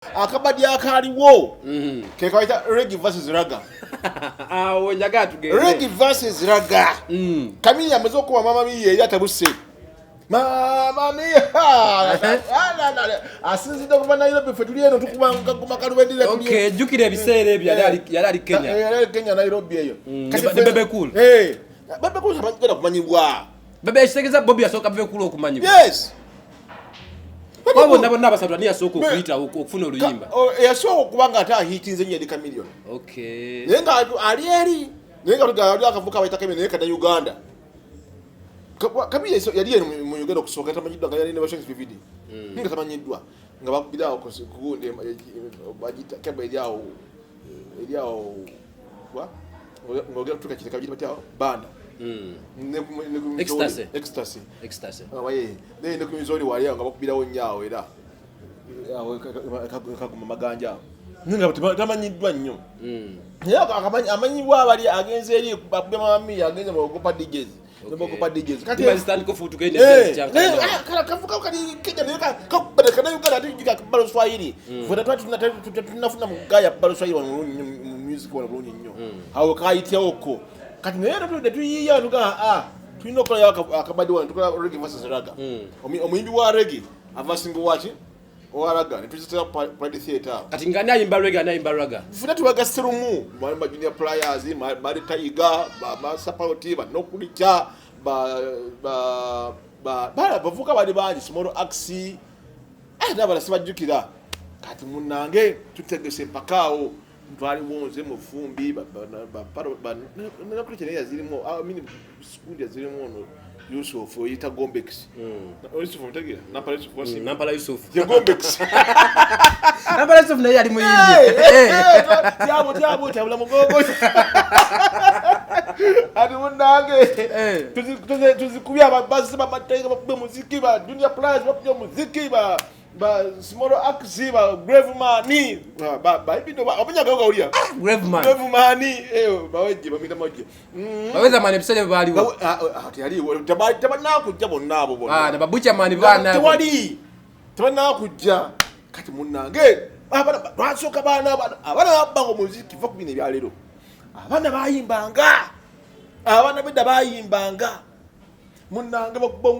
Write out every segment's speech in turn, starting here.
Akabadi akaliwo. Ke kaita reggae versus raga. Nyaga tugende. Reggae versus raga. Kamili amaze kuba mama biye yatabuse. Mama mia. Asinzidde kuva Nairobi fe tuli eno tukubanga kumakalubendira tuli. Okay, jukira ebiseera ebyo yali Kenya. Yali Kenya Nairobi eyo. Bebe cool. Bebe cool abagenda kumanyibwa. Bebe kitegeza Bobi asoka Bebe cool okumanyibwa. Yes. Wabo nabona basatu ni asoko okuyita okufuna oluyimba. Yasoko kubanga ata hitinze nye dika million. Okay. Nenga ali nenga tugali akavuka bayita Kenya neka na Uganda. Kabili yali mu Uganda okusoka tamanyidwa yali ne Washington DVD. Ninga tamanyidwa nga bakubira okugunde bagita kaba yao wa ngogera tuka kitaka bagita batao banda. Ecstasy. Awaye ne kumizori wali nga bakubirawo nyaawo era kaguma maganja ninga tamanyidwa nnyo yaka amanyibwa abali agenze eri bakubya mami agenze mu gopa DJs Bogopa DJs kati stand ko futu kene kala kavuka kali kija neka kabale kana Uganda tujika balo Swahili vona tunafuna mugaya balo Swahili wa music wa nnyo hawo kaite oko kati nero tuyiya tuka tulina okola akabadi wano tukola reggae versus raga omuyimbi wa reggae avasingo wachi owaraga netuzitera Pride Theatre kati ngani ayimba reggae anayimba raga funa tubagaserumu ba junior players bali Taiga ba support ba nokulicha ba bavuka bali bangi Somero axi ndabala sibajukira kati munange tutegese pakao ntwali wonze mu fumbi ba nakulicha yazirimo mini school yazirimo no Yusuf oyita Gombex. Yusuf mutagira Nampala Yusuf wasi. Nampala Yusuf. Ye Gombex. Nampala Yusuf naye ali muyindi. Tiabo tabula mugogo. Adi munange. Tuzikubya ababazi bamateka bakubye muziki ba Dunia Plus bakubye muziki ba Somero axi ba Grave Money ba ibindo obunyaka uliya Grave Money baweje bamita moje baweza mane bisale bali wo ati ali tabana kujja bonna abo na babucha mani bana tewali tabana kujja kati munange abana basoka bana abana bango muziki va kubine byalero abana bayimbanga abana beda bayimbanga munange bakubba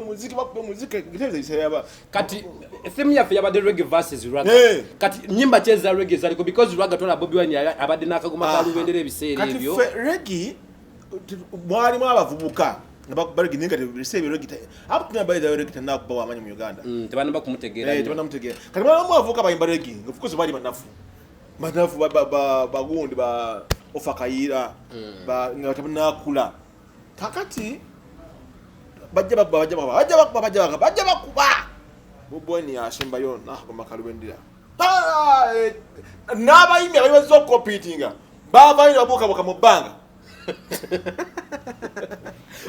muziki ngiteze isayaba kati theme ya yabade reggae versus raga kati nyimba cheza reggae zaliko because raga tola Bobiwine abade nakaguma kalubendere ebiseera ebyo kati reggae mwali mwabavubuka nabakubale ginenga receive reggae up to by the reggae na kuba wamanyi mu Uganda tebana bakumutegera tebana mutegera kati mwavubuka bayimba reggae of course bali manafu bagundi ba ofakayira ba ngatabana kula kakati bajja bakuba Bobiwine yashimba yona bamakalubendira nabayimbi abazo competinga babayina boka mu banga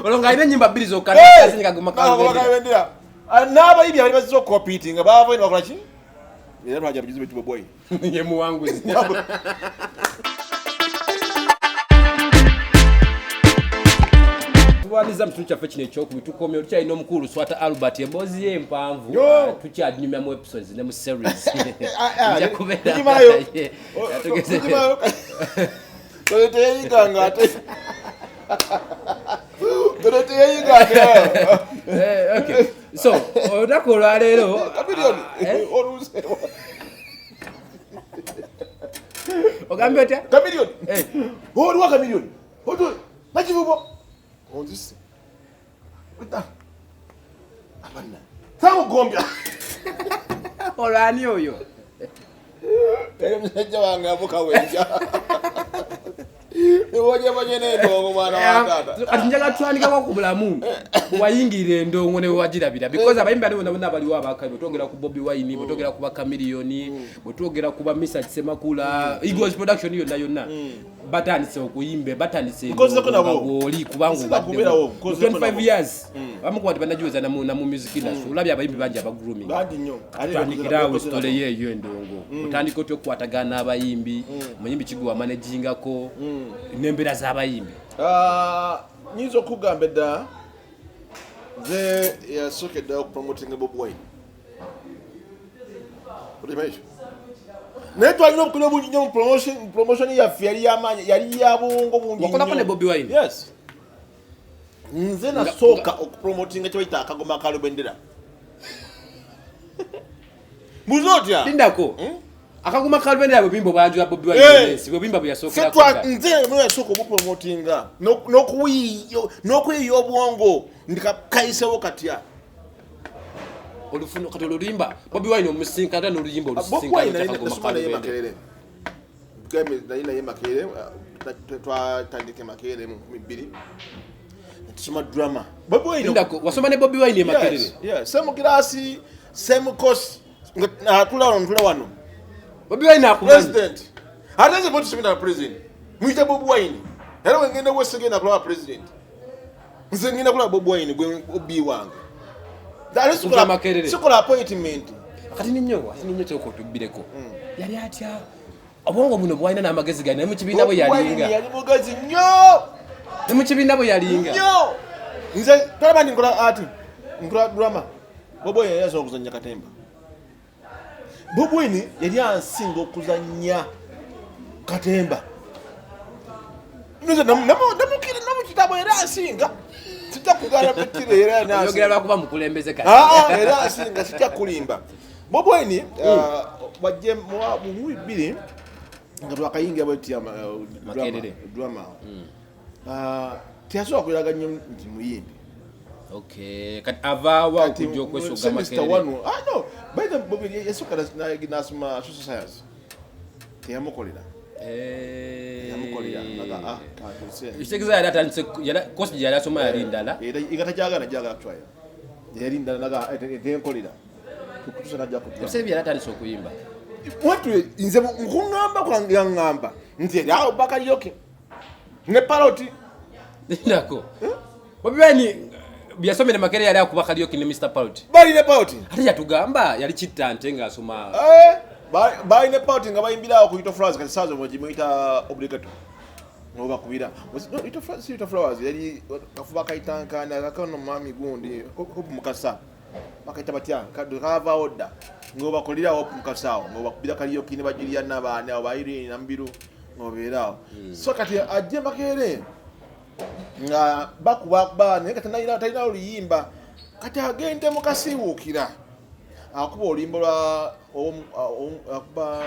olonga ine nyimba bili zo kana kazi kaguma kalubendira nabayimbi abazo competinga babayina bakola ki era baje bizibe tu Bobiwine ye muwanguzi Tuwaniza mtucha fechine choku bitukomye ucha ino mkuru Luswata Albert ebozi ye mpanvu tucha adnyumya mu episodes ne mu series nja kubera kimayo Tolete yiganga ate okay so odakola lero kamilioni oruse ogambe ota kamilioni oruwa kamilioni odo nakivubo on this wita abana samu gombya olani oyo msajja wange abuka wenja niwoje n'endongo mwana wa tata atinjaga twandika kwa kubulamu wayingire endongo ne wajirabira because abayimbi ali bona bali wabakayo togera ku Bobiwine botogera ku Bakamiliyoni botogera ku Misa Semakula Eagles production yonna batanise okuyimbe batanise oli kubangu 25 years bamukwati banajuza na mu music industry ulabya abayimbi banje aba grooming badi nnyo atandikirawo story yeyo endongo utandiko to kwatagana abayimbi muyimbi kigwa managing ko nembera z'abayimbi nyizo kugamba da ze ya soke da promoting Bobiwine ulimeisha naye twalina obukola obungi nnyo mu promotion yaffe yali yabungo bungi wakolako ne Bobiwine. Yes, nze nasooka okupromotinga kyebayita akagoma akalubendera. Buzo otya lindako akagoma kalubendera bwebimbo bwanjula Bobiwine si bwebimba byasookera ko nze mwe yasooka obupromotinga n'okwiyo obwongo ndikakaisewo katya olufuno kati olulimba Bobiwine omusinkana n'oluyimba olusinkana akagoma Makerere game naye Makerere twatandike Makerere mu 2002 tusoma drama Bobiwine lindako wasoma ne Bobiwine Makerere same class same course tula wano Bobiwine akumanyi president hataze botu simina president mwita Bobiwine era wengenda wesenge na kula president nze ngina kula Bobiwine gwe obi wange dali sikola appointment akati Nnyo kyoko tubireko yali atya obwongo buno bwalina n'amagezi gani mu kibiina bwe yalinga yali mugezi nnyo mu kibiina bwe yalinga nnyo nze talaba ndi nkola ati nkola drama Bobiwine yali asobola okuzannya katemba Bobiwine yali ansinga okuzannya katemba nze namukira namukitabo era ansinga sijja kugala petire era yogera lwakuba mukulembeze kati era ansinga sijja kulimba Bobiwine wajje mu 2002 nga twakayingira bwetya drama tiyasobola kuyiraga nnyo nti muyimbi. Okay, kati avawa okujja okwesoga Makerere. No, by the Bobi yasooka nasoma social science. Teyamukolera. Yamukolera naga Isekeza yali atandise course yali asoma yali ndala. Igatajagala jaga actually. Yali ndala naga etenkolera. Kutusa najja kutya. Sebi yali atandise okuyimba. Watu nze ngungamba kwa ngamba. Nze awo Bakaliyoke. Ne paroti. Ndako. Bobiwine byasomere Makerere yali akuba Bakaliyoke ne Mr. Paroti. Bali ne paroti. Ate yatugamba yali kittante nga asoma. Bali ne paroti nga bayimbira ku Ito Flowers kati sazo moji muita obligato. Ngoba kubira. No Ito Flowers yali kafuba kaitanka na kakono mami gundi hopu mukasa. Bakaita batya kadava oda. Ngoba kolira hopu mukasao. Ngoba kubira Kaliyoke ne bajiria nabane abayiri nambiru ngobera. So kati ajje Makerere nga bakuba naye kati talina oluyimba kati agende mukasiwuukira akuba oluyimba lwa akuba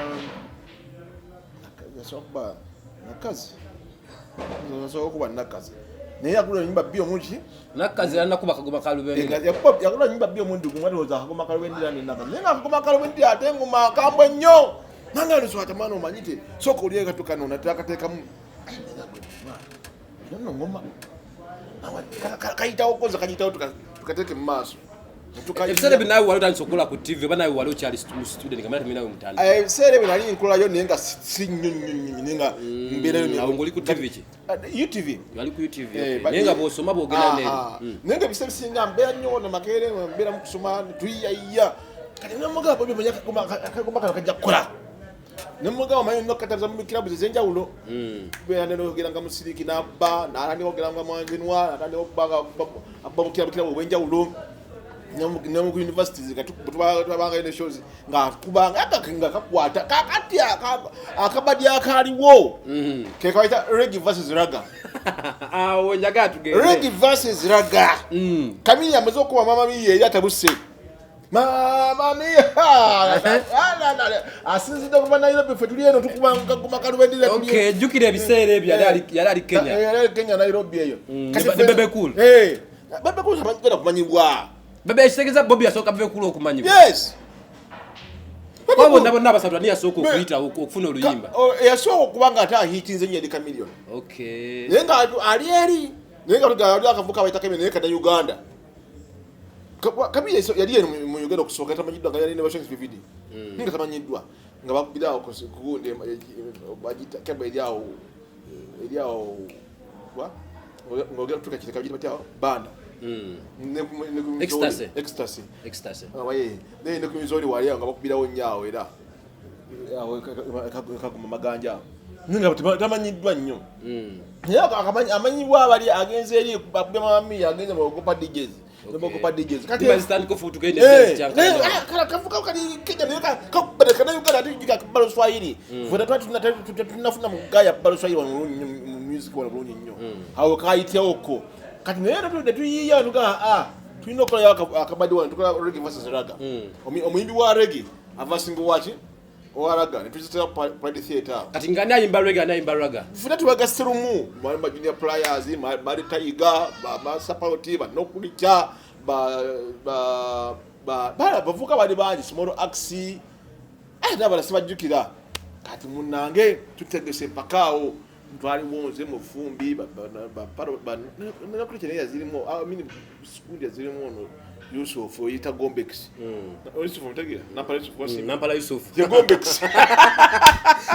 nakazi okuba nakazi naye yakula oluyimba bbi omungi nakazi alinakuba akagoma kalubendera yakula oluyimba bbi omundi gumwatooza akagoma kalubendera nenakazi naye nga akagoma kalubendera ate ngoma akambwe nnyo nanga Luswata mwana omanyite sooka olye katukano natakateekamu no ngoma kaitawo koza kajitawo tukateke maaso ebisere binawe wali utandise ku TV banawe wali ukyali student kamera minawe mutanda ebisere binali nkola yo nenga si nnyonnyo nenga mbere yo ngoli ku TV ki UTV yali ku UTV nenga bosoma bogena nene nenga bisere singa mbera nnyo na Makerere mbera mukusoma tuyiya kati namuga Bobi manya kagoma kajja kola Nemugabo manyi nokataza mu club zenjawulo. Bera neno geranga musiriki nabba, narandi ogeranga mwanzinwa, narandi obaga abba mukira wenjawulo. Nemu ku universities katubanga ine shows nga kubanga akakinga kakwata kakati akabadi akaliwo. Ke kaita reggae versus raga. Awo nyaga tugere. Reggae versus raga. Kamili amazo kuba mama biye yatabuse. Mama mia asinzide kuva Nairobi ffe tuli eno tukubanga ku makalubendera tuli. Okay, jukira ebiseera ebyo yali Kenya. Yali Kenya Nairobi eyo. Bebe cool. Bebe cool sabagenda kumanyibwa. Bebe kitegeza Bobi yasoka Bebe cool okumanyibwa. Yes. Babo nabo basatu ni yasoka okuyita okufuna oluyimba. Yasoka okubanga ata hitinze nnyo edika million. Okay. Nenga ali nenga tugali akavuka bayita Kenya neka na Uganda. Kabili yali mu Uganda okusoka tamanyidwa yali ne Washington DVD. Ninga tamanyidwa nga bakubira okugunde bajita kaba eliao wa ngogera tuka kiteka bajita batya banda. Ecstasy. Awaye ne kumizori wali nga bakubira wonyaawo era kaguma maganja. Ninga tamanyidwa nnyo. Yaka akamanyibwa bali agenze eri bakubya mami agenze mu gopa DJs. Nobokupa DJs. Kati stand ko futu kene changa. Kala kavuka kali kija neka kabada kana Uganda atijika balo Swahili. Vona tunafuna mugaya balo Swahili wa music wa Nnyo. Hawo kaite oko. Kati nero tuyiya nuga twino kola akabadi wa tukola reggae versus raga. Omuyimbi wa reggae avasingo wachi Waraga, nituzitira Pride Theater. Kati ngani ayimba reggae anayimba raga? Funa tuwagaserumu, ma junior players, ma Taiga, ba support ba nokulicha, bavuka bali bangi Somero axi. Nabala sibajukira. Kati munange tutegese pakao. Ntwali wonze mu fumbi ba nakulicha yazirimo, mini school yazirimo no. Yusuf yita Gombex. Yusuf mtagira. Nampala Yusuf wasi. Nampala Yusuf. Je Gombex.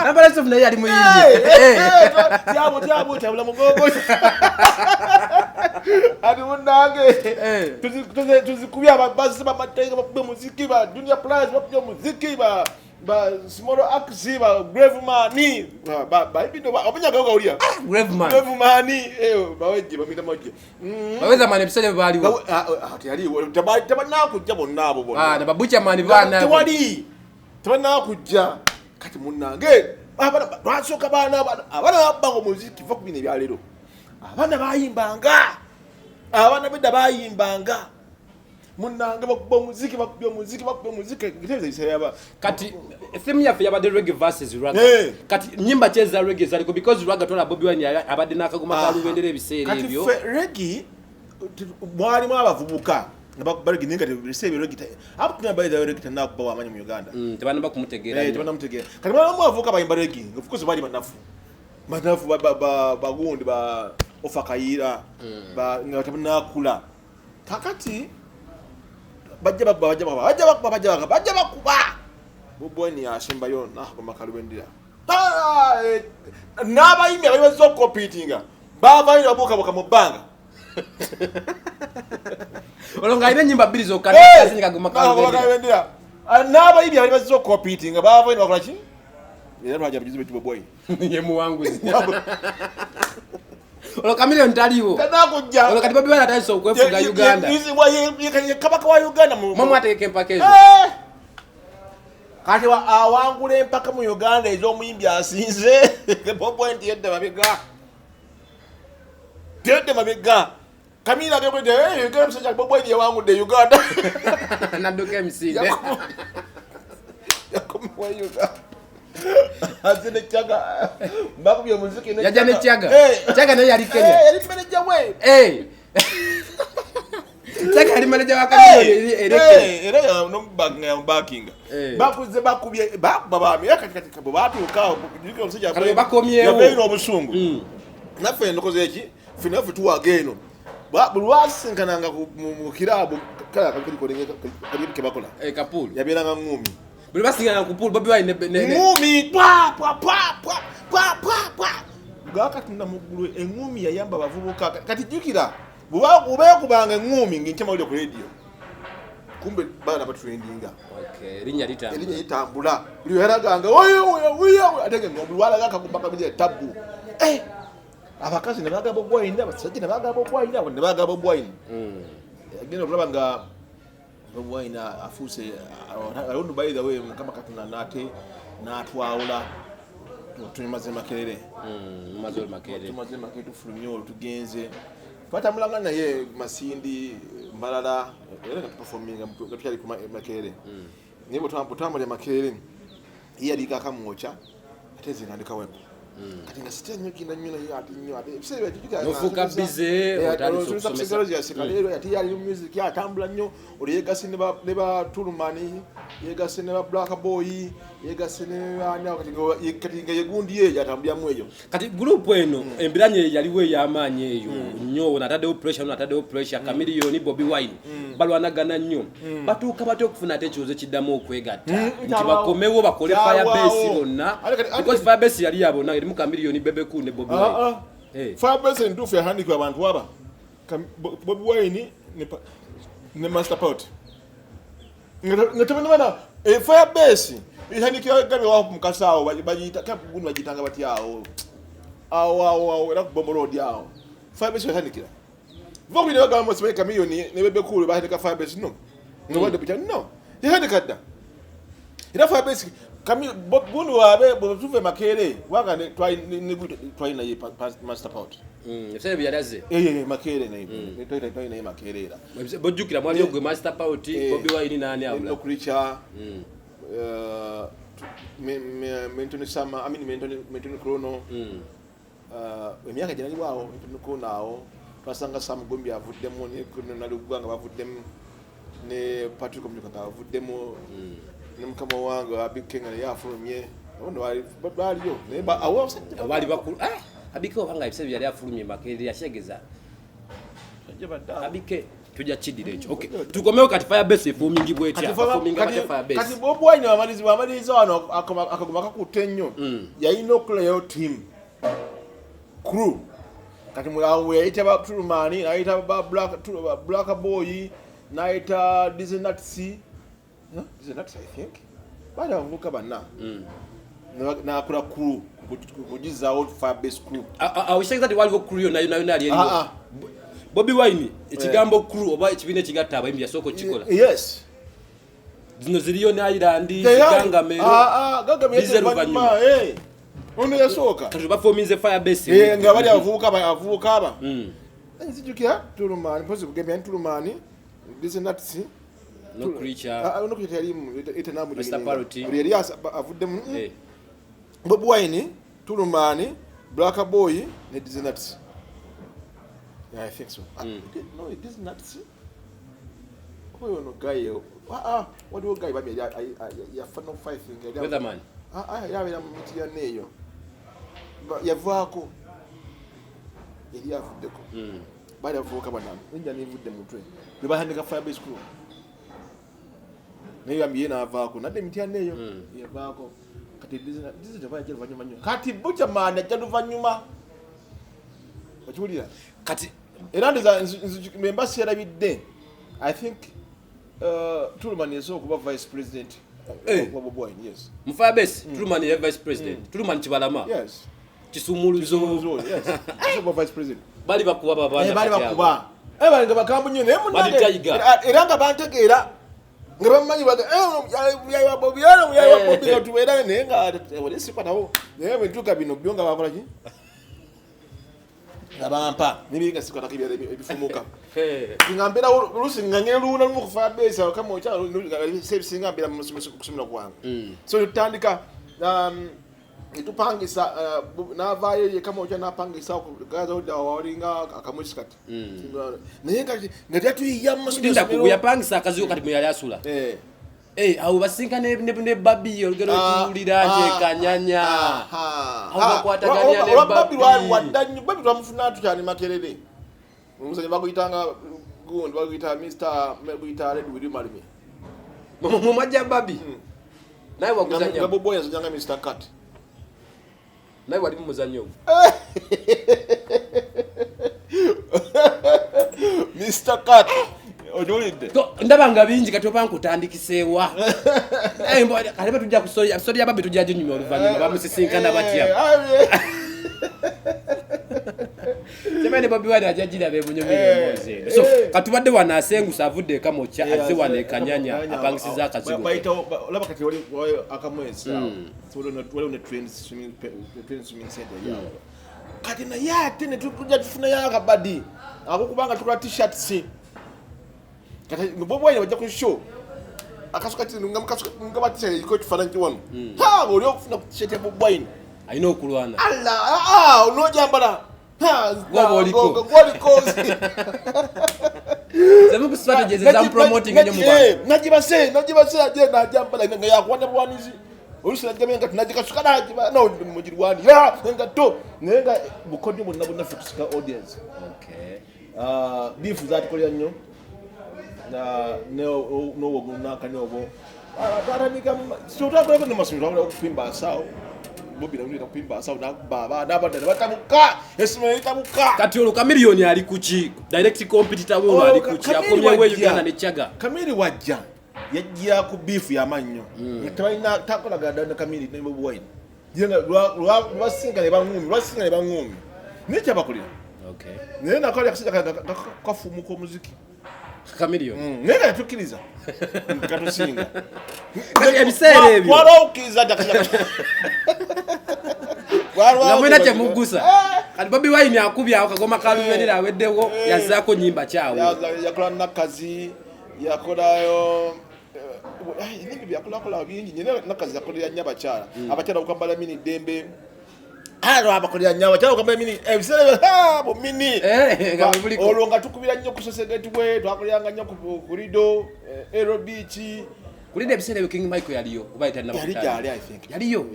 Nampala Yusuf naye ali muyindi. Tiabo tabula mugogo. Adi munange. Tuzikubya ababazi bamateka bakube muziki ba Junior Plus bakube muziki ba Somero axi ba Grave Money. Ba ibindo obunyaka uliya. Grave Money. Baweje bamita moje. Baweza mane bisale bali wo. Yali tabana kujja bonna abo bonna. Na babucha mani bana. Tewali. Tabana kujja kati munange. Basoka bana abana bango muziki va kubine byalero. Abana bayimbanga. Abana beda bayimbanga. Munange bakubba muziki giteze isayaba. Kati theme ya yabade reggae versus raga. Kati nyimba cheza reggae zaliko because raga tola Bobiwine abade nakaguma kalubendere bisere ebyo. Kati reggae mwali mwabavubuka nabakubali ginenga receive reggae. Up to by the reggae na kuba wamanyi mu Uganda. Tebana bakumutegera. Tebana mutegera. Kati mwavuka bayimba reggae. Of course bali manafu bagundi ba ofakayira ba ngatabana kula. Kakati bajja bakuba Bobiwine yashimba yona bamakalubendira n'abayimbi abazo competinga babayira boka mu banga olonga ine nyimba bili zo kana kazi kaguma kalubendira n'abayimbi abazo competinga babayira bakola ki era baje bizibu Bobiwine yemu wangu Olo kamilion taliwo. Kana kujja. Olo kati Bobiwine ataiso kwefuga Uganda. Yizi wa kabaka wa Uganda mu. Mama ateke mpakezo. Kati wa awangule mpaka mu Uganda ezo muyimbi asinze. Bobiwine yedde mabega. Yedde mabega. Kamila gwe yegere msajja Bobiwine yawangudde Uganda. Naduke msinde. Yakomo wa Uganda. Azine chaga bakubiye muziki ne yaja ne chaga chaga naye yali Kenya yali manager we chaga yali manager wa Kenya era no backing bakuze bakubiye baba myaka katika babatu ukao ndiko msija kale bakomye yabeino obusungu nafe ndokoze eki fina fitu ageno bulwasi nkananga mu kirabu kala kakiri kolengeka kali kebakola kapulu yabelanga ngumi buli basinga kupulu Bobiwine ne ngumi pa gaka tunda mugulu engumi yayamba bavubuka kati jukira buba kubanga ngumi nginkema uli ku radio kumbe bana batrendinga linya litambula buli yaraganga oyo atenge ngombe wala gaka kumbaka bile tabu abakazi ne baga Bobiwine abasajja ne baga Bobiwine abo ne baga Bobiwine agenda kulabanga Bobiwine afuse around by the way kama katuna nate na twawula tunyamaze makerere mazol makerere tumaze maketu fulumyo tugenze pata mulanga naye masindi mbalala era performing gatuyali ku makerere nibo twambutambo ya makerere yali kakamwocha ateze ngandika wembo kati ngasite nyo kina nyina yati nyo ate bisebe tujika nofuka bize otali kusomesa ya sikalero yati yali music ya tambula nyo oliyega sine ba Tulumani yega sine ba Black Boy yega sine ana kati nga yegundi ye yatambya mweyo kati group eno embiranye yaliwe yamanyi eyo Nnyo natade pressure Chameleon Bobiwine balwanagana nnyo batuka batyo okufuna ate kyoze kiddamu okwegatta nti bakomewo bakole FireBase bonna because FireBase yali yabona mu Chameleon Bebe ku ne Bobiwine FireBase ndufu ya handikwa abantu aba Bobiwine ne master part ngatabana bana FireBase ihandikwa gabe wa mukasao bajita kabugundu bajitanga bati yao awo era kubomorodi yao FireBase handikira Bobi ne bagamba mwe kamiliyoni ne Bebe cool bahendeka FireBase no. No wanda pita no. Yahendeka dda. Era FireBase Wuuno wabe botuve makere waga ne try na ye master part. Sebe byalaze. Makere na ibo. Try na makere era. Bojukira mwali ogwe master part Bobiwine nani abula. No creature. Mentoni sama, I mean mentoni chrono. Emyaka jana liwawo mentoni chrono awo. Basanga Sam Gombi avuddemu ne kuno nalugwanga bavuddemu ne Patrick Omukaka avuddemu ne mukama wange abikenga yafulumye ono baliyo ne ba awo bali bakulu abike obanga ebise byali afulumye makere yashegeza abike tujja chidire ekyo okay tukomeo kati FireBase efuming bwetya afuming kati FireBase kati Bobiwine amalizi wano akaguma kakutte nnyo yayina okulayo team crew kati mulawe yaita ba Tulumani naita ba black boy naita Dizenatsi Dizenatsi I think bada vuka bana na akura crew kujiza old FireBase crew awishaka that waliwo crew na ali Bobiwine ekigambo crew oba ekibine kigatta abayimbi yasoko kikola yes zino ziliyo ne Island Gangamero Gangamero ono yasoka kati bafominze FireBase nga bali avuka aba nzijukira Tulumani pozi kugemya Tulumani Dizenatsi no creature no creature yali etenamu Mr. Parity yali avuddemu Bobiwine Tulumani Black Boy ne Dizenatsi I think so no it is not oyo no guy what do guy baby ya fano fighting weatherman yabera mu miti ya Nnnyo yavaako yali avuddeko bali avuka bana njya nivudde mutwe bebahandika FireBase crew naye yambiye navaako nadde miti ya Nnnyo yavaako kati dizi java yajja luvanyuma nnyo kati butya maana ajja luvanyuma okiwulira kati era ndiza mbasi yarabidde I think Tulumani yasobola kuba vice president wa Bobiwine yes mu FireBase Tulumani ya vice president Tulumani kibalama yes kisumuluzo yes so vice president bali bakuba babana bali bakuba bali ngabakambu nnyo naye munange era nga bantegeera nga bamanyi baga ya Bobi ya Bobi tubeera naye nga wali sipatawo naye bintuka bino byo nga bakola ki ngabampa nibiga sikwata kibya ebifumuka ngambira olusi nganyera luna mu FireBase kama ocha service ngambira mu kusumira kwange so tutandika itupangisa navaye kama ocha napangisa gaza oda walinga akamusikati naye ngati atuyiyamma ndinda kuyapangisa akaziyo kati muyali asula abo basinka ne babi olugero tulira ate kanyanya abo bakwataganya ne babi wadanyi babi twamufuna tukyali makerere umusanye bakuyitanga gundi bakuyita Mr. Meguyita Red Willy Malimi mu majja babi naye waguzanya ngabo boya zanyanga Mr. Cat naye wali muzanyo Mr. Cat ojulide ndabanga bingi katopa nkutandikisewa kale tujja kusoya story ababe tujja jinyuma oluvanyuma bamusisinkana batya Semene Bobiwine ajajira be bunyomere moze so katubadde wanasengusa avudde kamocha azze wanekanyanya apangisiza akazigo baita laba kati wali akamwezi wale ne trends swimming center ya kati na yate ne tujja tufuna ya kabadi akukubanga tukula t-shirts kati Bobiwine bajja ku show akasuka ngaba t-shirt iko tufananki wano ha oli okufuna t-shirt ya Bobiwine ayino okulwana Allah onojambala Goliko. Zamu strategies za promoting nyo mubana. Najibase aje na jambala nga yakwana bwanizi. Olusira jamenga tunajikasuka najiba no mujirwani. Ya nga to nenga bukodi mu nabo nafukusika audience. Okay. Beef that kolya nyo. Na no woguna kanyobo. Ara nika sota kwa ne masura okupimba sawo. Bobi na kupimba sawo na baba nabadde batamuka esime itamuka kati oluka milioni ali kuchi direct competitor wo ali kuchi akomye we Uganda ne Chaga kamili wajja yajja ku beef ya mannyo tabalina takola gadana kamili ne Bobiwine yenga lwasinga ne bangumi ne kyabakulira Okay. Naye nakalya kasajja kafumuka omuziki. Chameleon. Naye nga tukiriza. Katusinga. Kati ebiseera ebyo. Wala okiriza dakika. Ngamwena kyemugusa. Kati Bobiwine akubya akagoma kaluberera aweddewo yazzaako nyimba kyawe. Yakola Nakazi, yakolayo ebintu byakola bingi nyine Nakazi yakolera nnyo abakyala. Abakyala okambala mini Dembe. Abakolera nnyo abakyala okambala mini ebiseera bo mini. Olwo nga tukubira nnyo ku Sosegeti bwe twakoleranga nnyo ku Lido, Aero Beach. Kulinde ebiseera ebyo King Michael yaliyo oba yita Yali I think. Yaliyo.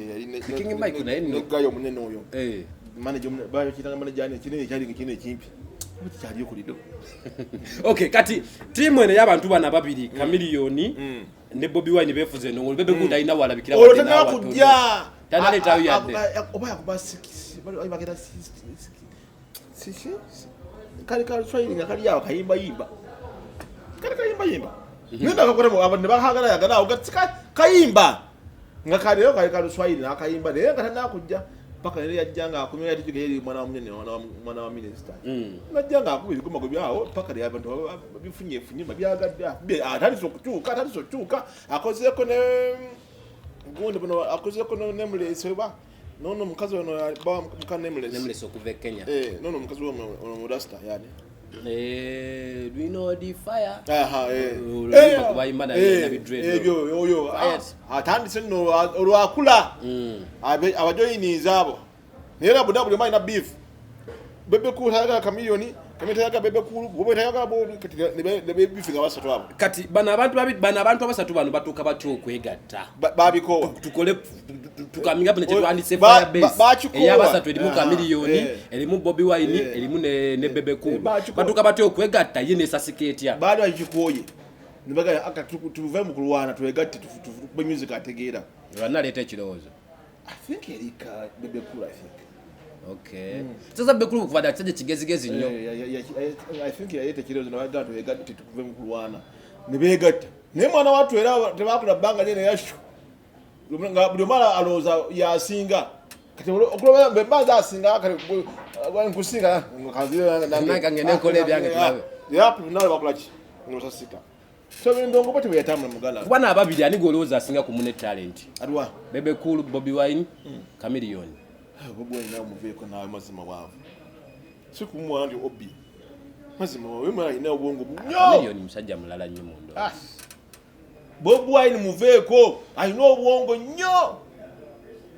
King Michael naye nno. Gayo munene oyo. Manager bayo kitanga manager ne kinene kyali kinene kimpi. Kyaliyo ku Lido. Okay, kati timu ene y'abantu bana babiri Chameleon ne Bobiwine befuze nnyo Bebe kuda ina walabikira wala tena kujja. Tana leta yadde. Oba yakuba 6 bali bagenda 6. Kali Swahili ngakali yawo kayimba yimba. Kali kayimba yimba. Nenda kakora mu abantu bahagala yagala ugatsika kayimba. Ngakali yo kali Swahili nakayimba naye ngatana kujja. Paka yali yajjanga akumya yali tugeri mwana munene mwana wa minister. Najjanga akubiri kuma kubyawo paka yali abantu bifunye babyagadda. Atali sokutuka akozeko ne Gundi bono akozeko no Nemulese ba nono mukazi ono ba mukane Nemulese okuva Kenya nono mukazi wo mu Rasta yani we know the fire kubayimba na bidread yo atandise no olwakula abajoyiniza abo nera budabu mai na beef Bebe ku haga Chameleon kameta yaga Bebe ku gobe yaga bo ne beef nga basatu abo kati bana abantu abasatu bano batuka batyo okwegatta babikowa tukole tukaminga pene twandise FireBase eyabasatu elimu Chameleon elimu Bobiwine elimu ne Bebe ku batuka batyo okwegatta yine sasiketya bado akikoye nibaga aka tuve mu kulwana twegatte tube music ategeera bana leta ekirozo I think erika Bebe ku I think. Okay. Sasa Bebe ku kuvada kitaje kigezigezi nnyo. I think yayete kirozo na wagato yegatte tuve mu kulwana nibegatta ne mwana watu era tebakula banga nyene yashu buli mala aloza yasinga kati okuloba bembaza asinga kati kusinga ngazira nanga ngene kole byange tulabe yapu nalo bakulachi ngosasika so ndongo bati byatamna mugala kubana ababiri ani goloza asinga ku mune talent adwa Bebe ku Bobiwine Chameleon Bobiwine na muveko na mazima wavu siku mwana ndi obi mazima wewe mwana ina obwongo Chameleon musajja mulala nnyo mundo Bobiwine muveko alina obwongo nnyo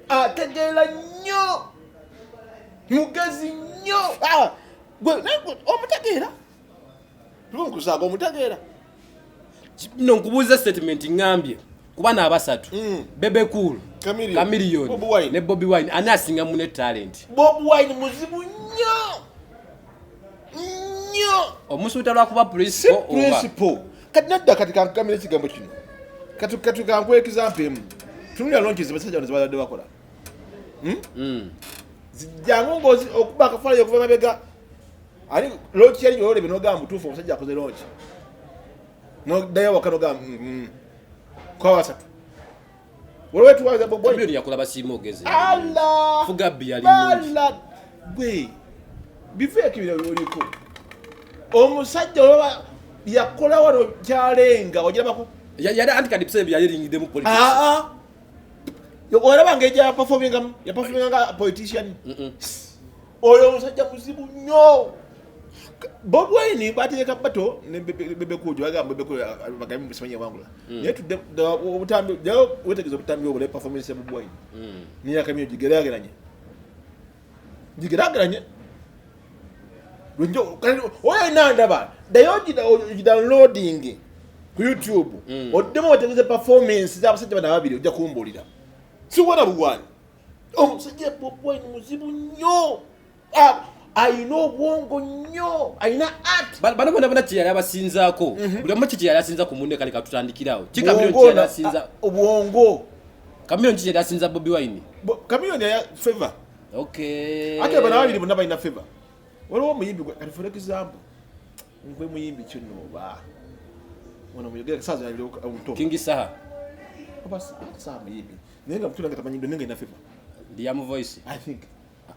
ategeera nnyo Mugezi nnyo gwe omutegeera tulunkusaga omutegeera no nkubuuza statement ngambye kubana abasatu Bebe ku Chameleon ne Bobiwine ani asinga mune talent Bobiwine muzibu nnyo omusuuta lwakuba principal kati nadda kati kankamira ekigambo kino kati kankwe example emu tunulira lonchi zibasajja bano zibadde bakola zijjangu ngozi okuba akafala okuva mabega ali lonchi yali olebe n'ogamba mutuufu omusajja akoze lonchi n'oddayo waka n'ogamba kwa basatu waliwo tuwaza Chameleon yakola basiima Mugezi Fugabi yali gwe bifeeki bino byoliko omusajja olaba yakola wano kyalenga wagirabako yali antikadipse bya yeringide mu politics olaba ngeja performing nga politician oyo omusajja muzibu nnyo Bobiwine bateeka bato ne Bebe ku bagamba Bebe ku bagambe bisimanya bangula yetu obutambi jawo wetegeza obutambi obule performance ya Bobiwine ni yakamyo jigerageranye Lunjo oya inandaba dayo downloading ku YouTube odemo wategeze performance za abasajja bana babiri ojja kumbulira si wana buwani omusajja Bobiwine muzibu nnyo ayina obwongo nnyo ayina art bano bona Kyali abasinzaako buli omu Kyali asinza ku munne kale katutandikirawo Chameleon Kyali asinza obwongo Chameleon Kyali asinza Bobiwine Chameleon ya favor okay ate bana babiri bonna balina favor waliwo muyimbi kati for example nkwe muyimbi kino ba wana muyogera kasaza yali omuto King Saha basi saa muyimbi nenga mutulanga tamanyindo nenga ina favor ndi ya voice I think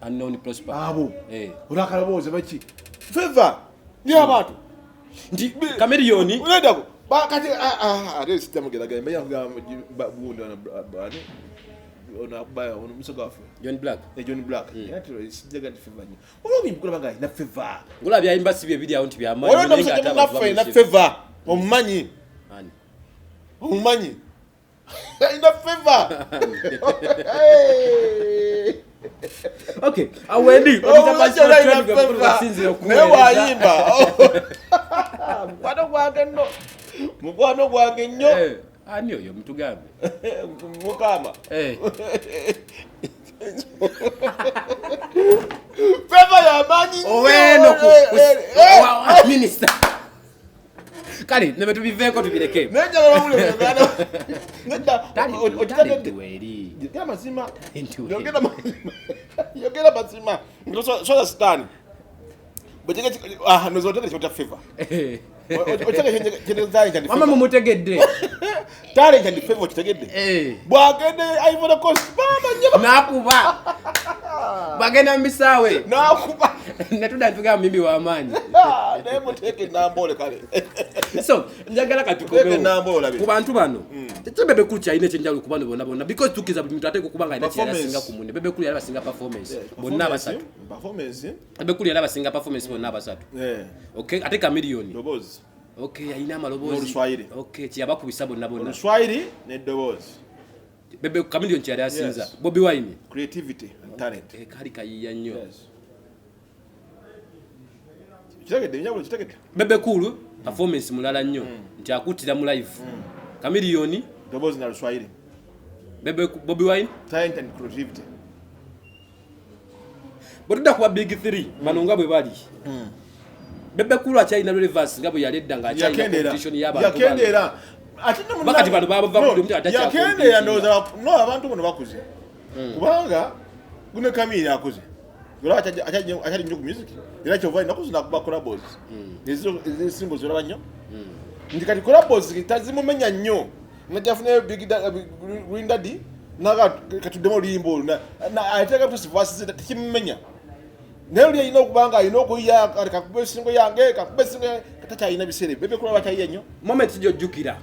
unknown prosper abo urakalaboze baki favor ni abantu ndi chameleon unendako bakati ate sitamugeraga mbeya Wuuno na bani ona baya ona musogafu John Black yatiro sijaga ndi favor nyi ulomi mkula banga ina favor ngula bya embassy bye video nti bya manyi ona msajja nafa ina favor omumanyi ani omumanyi ina favor okay awendi obitapasira newa yimba mukwano gwange nnyo ani oyo mutugambe mukama favor yamanyi oweno minister kale nebe tubiveko tubireke nejala bamule ngana neda weri ya mazima yogera mazima ngoso so stand boteke nozo teke chota favor oteke chende zai chande mama mumutegedde tale chande favor chitegedde bwagende Ivory Coast baba nyaba nakuba bagenda mbisawe nakuba natuda ntuga mimbi wa amanyi naye muteke nambole kale so njagala katukobeko nambole ku bantu bano Bebe kulu chaine chenjalo kubano bona because tukiza bintu ate kubanga ina chera singa kumune Bebe kulu yaba singa performance bonna basatu Bebe kulu yaba singa performance bonna basatu okay ate chameleon dobozi okay aina amalobozi Luswahili okay chiyaba kubisa bonna Luswahili ne dobozi Bebe chameleon chari asinza Bobiwine creativity and talent kali kayiya nnyo chitegede Bebe kulu performance mulala nnyo nti akutira mu live chameleon dobozi na Luswahili Bebe Bobiwine talent and creativity botuda kuba big 3 manonga bwe bali Bebe kulu achaina relevance ngabo yaledda nga achaina competition y'abantu yakendera bakati bano baba bakulu mtu atacha yakendera ndoza no abantu bono bakuze kubanga gune kamira akuze gura achaje nyo music era chovai nakuzina kuba collabos ezo singles zora banyo ndikati collabos kitazimumenya nnyo natafune big green daddy naga katudemo limbo na ateka to verses tikimenya nero ino kubanga ino kuya kakube singo yange kakube singo katacha ina bisere Bebe kula batayiye nnyo moment jo jukira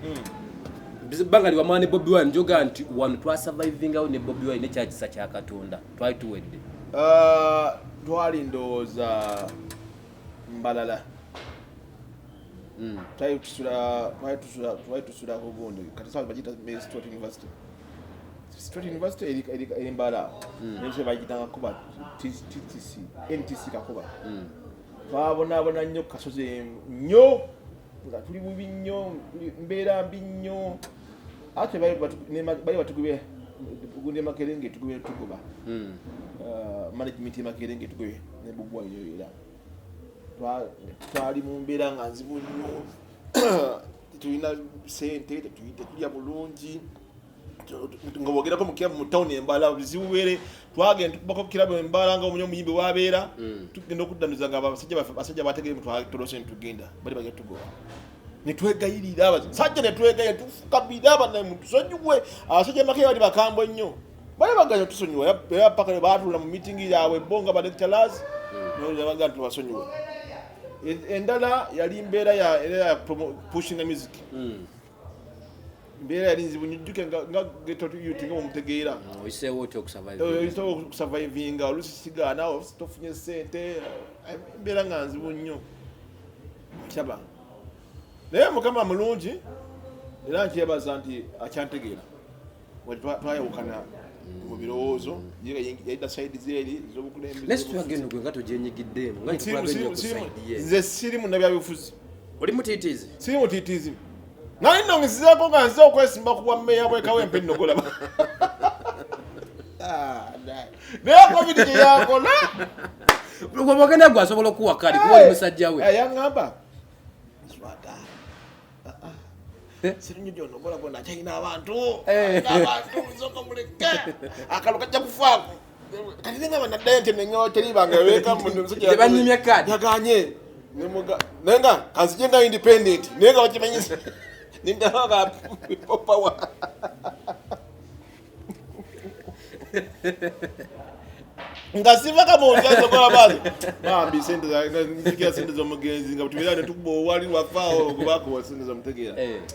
banga li wamane Bobiwine njoga nti one twa surviving out ne Bobiwine ne chakisa cha katonda try to wed twali ndoza mbalala try to sura kugondo katasa bajita State University eri mbala nje bajita kuba TTC NTC kakuba babona nnyo kasoze nnyo nga tuli bubi nnyo mbera mbi nnyo ate bali batukube gunde makerenge tukube tukuba management makerenge tukube ne bugwa yoyira twali mu mbera nga nzibu nnyo tulina sente tulya bulungi ngobogera ko mukiya mu town embala biziwere twagenda tukubako kirabo embala nga omunyo muyimbe wabeera tugenda okuddanuza nga abasajja bategere mutwa tolose ntugenda bali bagenda tugoba nitwegayirira abasajja netwegaya tufukabira abana muntu sonyuwe abasajja makeya bali bakambwe nnyo bali baganya tusonyuwe era paka baatula mu meeting yawe bonga ba lecturers no baga tubasonyuwe endala yali mbeera ya pushing the music mbere yarinzi bunyujuke nga geto yuti ngo mutegeera ise wote okusurviving olusigana ostofunye sente mbera nganzi bunyo kyaba naye mukama mulungi era nkyebaza nti akyantegeera twayawukana mu birowoozo yayita side zeri z'obukulembeze next twagenda gwe ngato gyenyigiddemu nze siri mu nabyabufuzi oli mutitizi siri mutitizi nani nongezako nga nze okwesimba kuwa mmeya bwekawo empeni nogola naye covid gyeyakola gwogenda gwe asobola okuwa kali kuba oli musajja we yaŋŋamba Luswata sirinyo gyonogola gona akyalina abantu nsonga muleke akalo kajja kufaako kati nengamba naddayo nti neŋŋawo teribanga tebanyimye kadi yaganye nenga kanzije nga independent nenga wakimanyisa nindaga power ngasiva kama unjazo kwa baadhi bambi sente za ngikia sente za Mugezi nga tubira ne tukubo wali wafao kubako sente za mtegera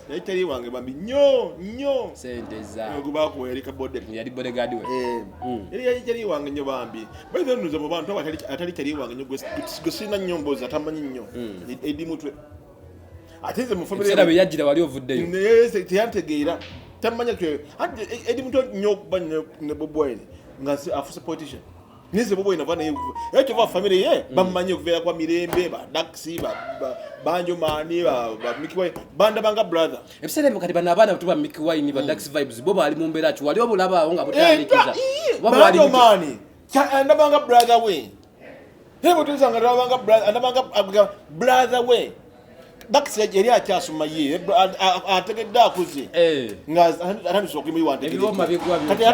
naitali wange bambi nnyo sente za kubako yali kabode yali bodyguard we yali wange nnyo bambi baizo nuzo mu bantu atali tali wange nnyo gusina nyomboza tamanyi nnyo edi mutwe ateze mu family era byagira wali ovuddeyo nese tiyantegeera tamanya twe edi mutwe nnyo banye ne Bobiwine ngasi afuse politician nize Bobiwine avana yecho va family ye bamanye kuvera kwa mirembe ba daxi ba banjo mani ba mikiwine banda banga brother ebisere mukati bana abana tuba mikiwine ba daxi vibes bobo ali mumbera chu wali obulaba aho nga butalikiza babo ali mani anda banga brother we hebo tuzanga banga brother anda banga brother we daxi yeri akyasuma ye ategedde akuze nga ananisoka imi wante kati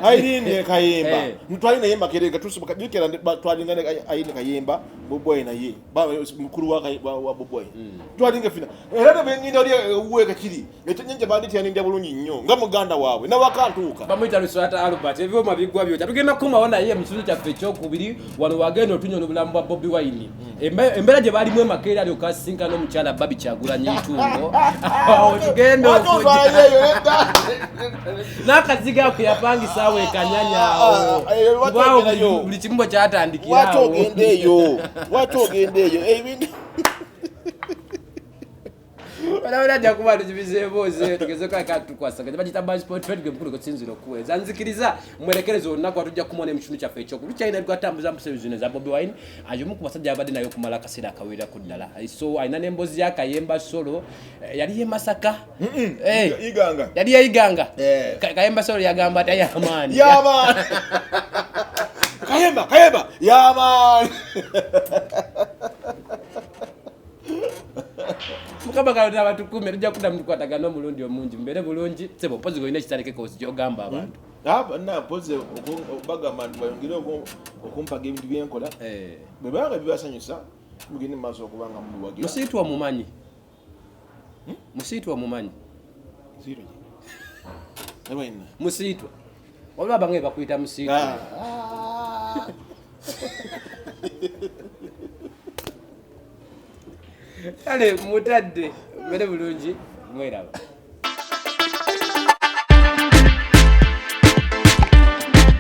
ayirinde kayemba mutwalina yemba kerega tusubuka dikera twalingane ayine kayemba Bobiwine ye mukuru wa Bobiwine twalinga fina era bengine oli uweka kiri etenyenje banditi yaninja bulungi nnyo nga muganda wawe na wakantuka bamwita Luswata Albert ebyo mabigwa byo tugenda kumaona ye mkisunzu kya fecho kubiri wano wagendo tunyo n'obulambu bwa Bobiwine embera je bali mwe makeri ali okasinka no mchala babi chagula nyitungo tugendo nakaziga kuyapanga sawe kanyanya wao buli kimbo kyatandikira watu ogendeyo ebintu Wala nja kuba tujibizeboze tugezoka katukwasa kati bagita ba sport trade game kuliko tsinziro kuweza nzikiriza mwelekerezo nako atujja kumona emishunu kya fecho kubicha ina rwatambuza musebizine za Bobiwine ajumu kubasajja abadi nayo kumala kasira akawira kudala so aina nembozi yakayemba solo yali ye Masaka iganga yali ye iganga kayemba solo yagamba ati yamani kayemba yamani mukaba kalota abantu 10 tujja kuda mtu kwatagana omulundi omungi mbere bulungi sebo pozi go ina kitareke kozi gyogamba abantu na pozi obaga man bayongire okumpaga ebintu byenkola bebanga bibasanyusa mugini maso okubanga mu wagira Musitwa mumanyi Musitwa mumanyi zero ebaina Musitwa wabula bange bakuita Musitwa ale mutadde mbere bulungi mwera